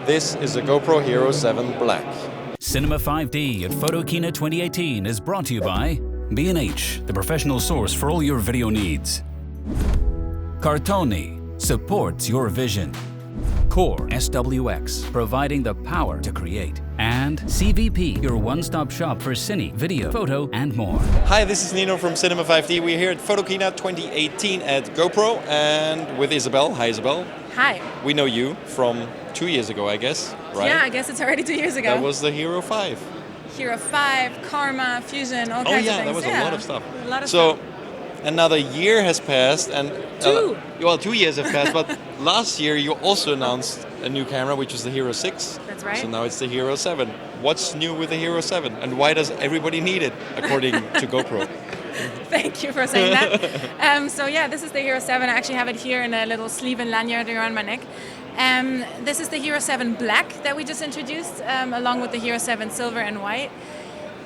This is a GoPro HERO7 Black. Cinema 5D at Photokina 2018 is brought to you by B&H, the professional source for all your video needs. Cartoni supports your vision. Core SWX, providing the power to create. And CVP, your one-stop shop for cine, video, photo, and more. Hi, this is Nino from Cinema 5D. We're here at Photokina 2018 at GoPro and with Isabel. Hi, Isabel. Hi. We know you from 2 years ago, I guess, right? Yeah, I guess it's already 2 years ago. That was the Hero 5. Hero 5, Karma, Fusion, all kinds of things. That was a lot of stuff. A lot of stuff. Another year has passed and... Two. 2 years have passed, but last year you also announced a new camera, which was the Hero 6. That's right. So now it's the Hero 7. What's new with the Hero 7 and why does everybody need it, according to GoPro? Thank you for saying that. So yeah, this is the Hero 7. I actually have it here in a little sleeve and lanyard around my neck. This is the Hero 7 Black that we just introduced, along with the Hero 7 Silver and White.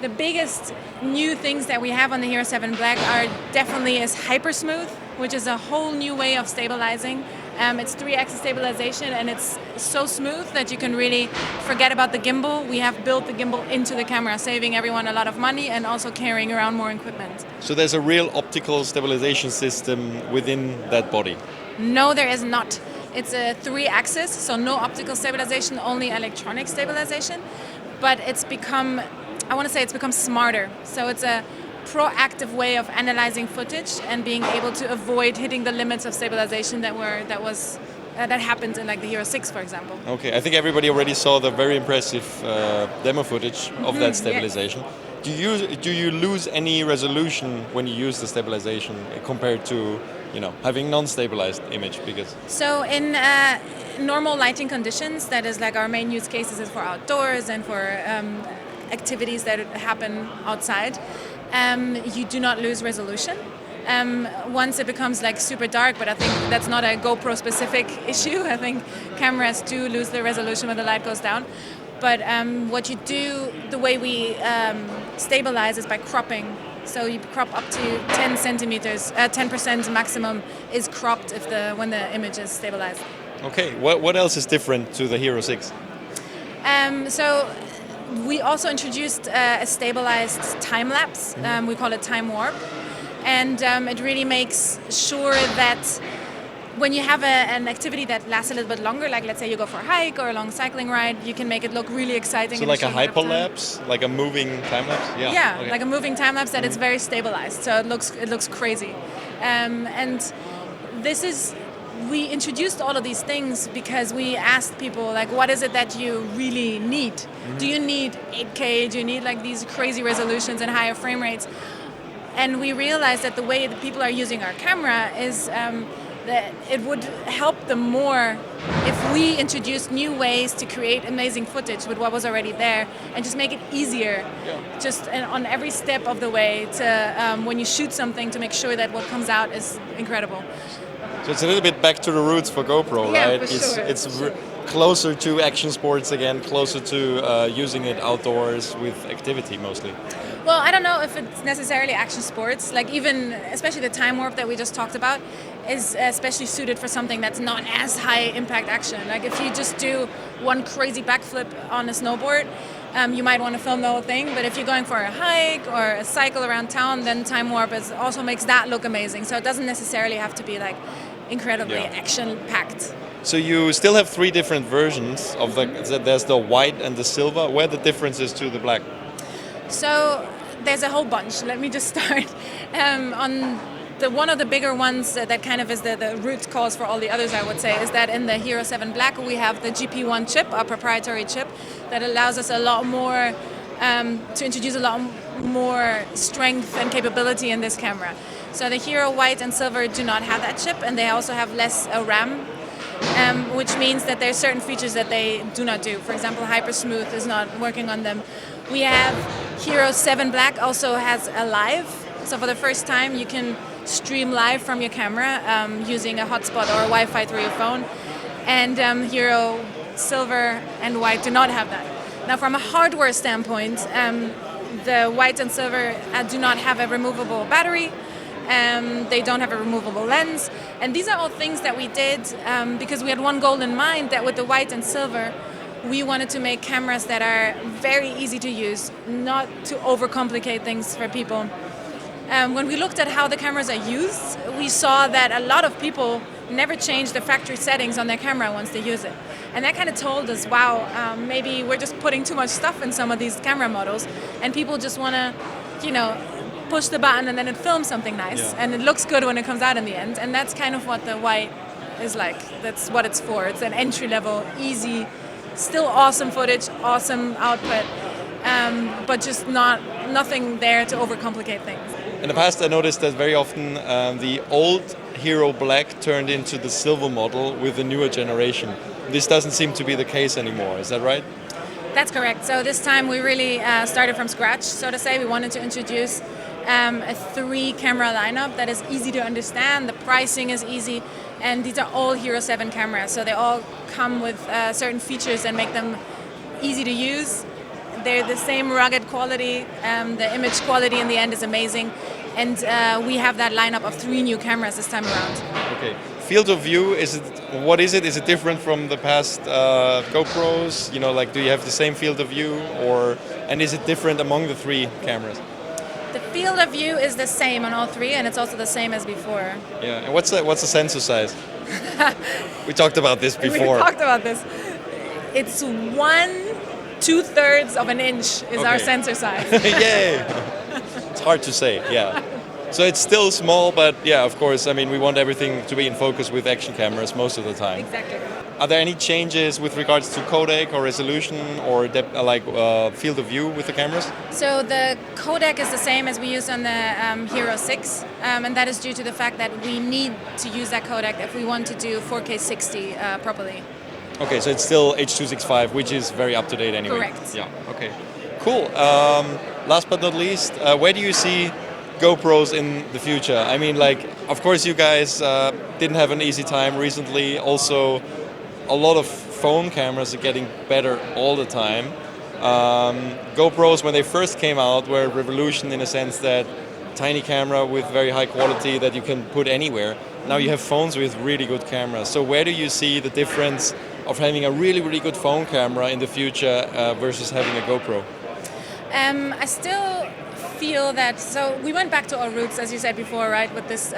The biggest new things that we have on the Hero 7 Black are definitely is HyperSmooth, which is a whole new way of stabilizing. It's 3-axis stabilization and it's so smooth that you can really forget about the gimbal. We have built the gimbal into the camera, saving everyone a lot of money and also carrying around more equipment. So there's a real optical stabilization system within that body? No, there is not. It's a 3-axis, so no optical stabilization, only electronic stabilization. But it's become, I want to say it's become smarter. So it's a proactive way of analyzing footage and being able to avoid hitting the limits of stabilization that happened in like the Hero 6, for example. Okay, I think everybody already saw the very impressive demo footage of that stabilization. Yes. Do you lose any resolution when you use the stabilization compared to having non-stabilized image? So in normal lighting conditions, that is like our main use cases is for outdoors and for activities that happen outside. You do not lose resolution. Once it becomes like super dark, but I think that's not a GoPro specific issue. I think cameras do lose their resolution when the light goes down. But what you do, the way we stabilize is by cropping. So you crop up to 10 centimeters, 10% maximum is cropped when the image is stabilized. Okay, what else is different to the Hero 6? So we also introduced a stabilized time lapse. We call it TimeWarp, and it really makes sure that when you have an activity that lasts a little bit longer, like let's say you go for a hike or a long cycling ride, you can make it look really exciting. So like a hyperlapse, like a moving time lapse? Yeah, okay. Like a moving time lapse that it's very stabilized, so it looks crazy. And this is. We introduced all of these things because we asked people, like, what is it that you really need? Do you need 8K? Do you need like these crazy resolutions and higher frame rates? And we realized that the way that people are using our camera is that it would help them more if we introduced new ways to create amazing footage with what was already there and just make it easier, just on every step of the way to when you shoot something to make sure that what comes out is incredible. So it's a little bit back to the roots for GoPro, yeah, right? For sure. It's closer to action sports again, closer to using it outdoors with activity mostly. Well, I don't know if it's necessarily action sports. Like even, especially the TimeWarp that we just talked about, is especially suited for something that's not as high impact action. Like if you just do one crazy backflip on a snowboard, you might want to film the whole thing, but if you're going for a hike or a cycle around town, then TimeWarp also makes that look amazing. So it doesn't necessarily have to be like incredibly action-packed. So you still have 3 different versions of there's the white and the silver. Where are the differences to the black? So there's a whole bunch. Let me just start. On one of the bigger ones that kind of is the root cause for all the others, I would say, is that in the Hero 7 Black we have the GP1 chip, our proprietary chip, that allows us a lot more to introduce a lot more strength and capability in this camera. So the Hero White and Silver do not have that chip, and they also have less RAM, which means that there are certain features that they do not do. For example, HyperSmooth is not working on them. We have Hero 7 Black also has a live, so for the first time you can stream live from your camera using a hotspot or a Wi-Fi through your phone, and Hero Silver and White do not have that. Now from a hardware standpoint, the White and Silver do not have a removable battery. They don't have a removable lens, and these are all things that we did because we had one goal in mind, that with the White and Silver we wanted to make cameras that are very easy to use, not to overcomplicate things for people. When we looked at how the cameras are used, we saw that a lot of people never change the factory settings on their camera once they use it. And that kind of told us, wow, maybe we're just putting too much stuff in some of these camera models, and people just want to, push the button and then it films something nice, and it looks good when it comes out in the end. And that's kind of what the white is like. That's what it's for. It's an entry-level, easy, still awesome footage, awesome output, but just nothing there to overcomplicate things. In the past, I noticed that very often the old Hero Black turned into the silver model with the newer generation. This doesn't seem to be the case anymore. Is that right? That's correct. So this time we really started from scratch, so to say. We wanted to introduce a 3-camera lineup that is easy to understand. The pricing is easy, and these are all Hero 7 cameras. So they all come with certain features that make them easy to use. They're the same rugged quality. The image quality in the end is amazing. And we have that lineup of 3 new cameras this time around. Okay. Field of view, what is it? Is it different from the past GoPros? Do you have the same field of view, and is it different among the 3 cameras? The field of view is the same on all 3, and it's also the same as before. Yeah. And what's the sensor size? We talked about this before. We talked about this. It's 1/2 of an inch is our sensor size. Yay! It's hard to say. Yeah. So it's still small, but yeah, of course. I mean, we want everything to be in focus with action cameras most of the time. Exactly. Are there any changes with regards to codec or resolution or field of view with the cameras? So the codec is the same as we use on the Hero 6, and that is due to the fact that we need to use that codec if we want to do 4K 60 properly. Okay, so it's still H.265, which is very up to date anyway. Correct. Yeah. Okay. Cool. Last but not least, where do you see GoPros in the future? I mean, of course, you guys didn't have an easy time recently. Also, a lot of phone cameras are getting better all the time. GoPros, when they first came out, were a revolution in a sense that tiny camera with very high quality that you can put anywhere. Now you have phones with really good cameras. So where do you see the difference of having a really, really good phone camera in the future versus having a GoPro? I still feel that, so we went back to our roots, as you said before, right, with this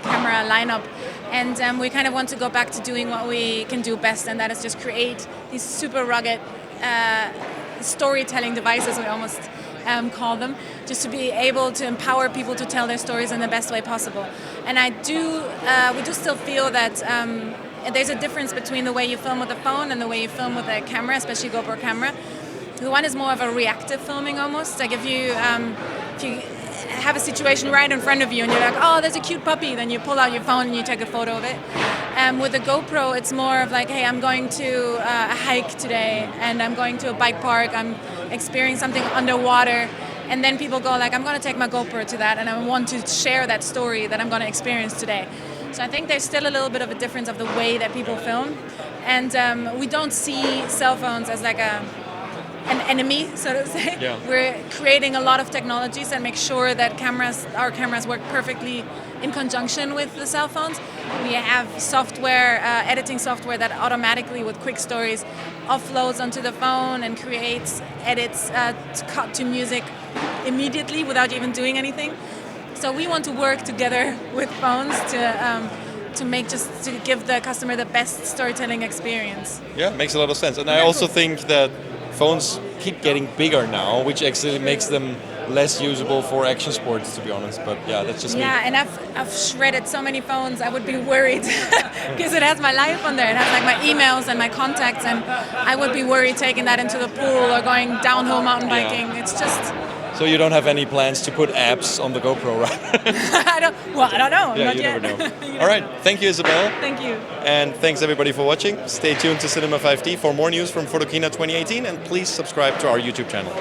camera lineup, and we kind of want to go back to doing what we can do best, and that is just create these super rugged storytelling devices, we almost call them, just to be able to empower people to tell their stories in the best way possible. And we do still feel that there's a difference between the way you film with a phone and the way you film with a camera, especially GoPro camera. The one is more of a reactive filming almost. Like if you have a situation right in front of you and you're like, oh, there's a cute puppy, then you pull out your phone and you take a photo of it. With the GoPro, it's more of like, hey, I'm going to a hike today and I'm going to a bike park, I'm experiencing something underwater. And then people go like, I'm going to take my GoPro to that and I want to share that story that I'm going to experience today. So I think there's still a little bit of a difference of the way that people film. And we don't see cell phones as like an enemy, so to say. Yeah. We're creating a lot of technologies that make sure that our cameras work perfectly in conjunction with the cell phones. We have software, editing software that automatically, with quick stories, offloads onto the phone and creates edits to cut to music immediately without even doing anything. So we want to work together with phones to give the customer the best storytelling experience. Yeah, makes a lot of sense. And I also think that phones keep getting bigger now, which actually makes them less usable for action sports, to be honest. But yeah, that's just me. Yeah, and I've shredded so many phones, I would be worried because it has my life on there. It has like my emails and my contacts, and I would be worried taking that into the pool or going downhill mountain biking. Yeah. It's just... So you don't have any plans to put apps on the GoPro, right? I don't know. Yeah, not you yet. never know. All right, thank you, Isabel. Thank you. And thanks everybody for watching. Stay tuned to Cinema 5D for more news from Photokina 2018, and please subscribe to our YouTube channel.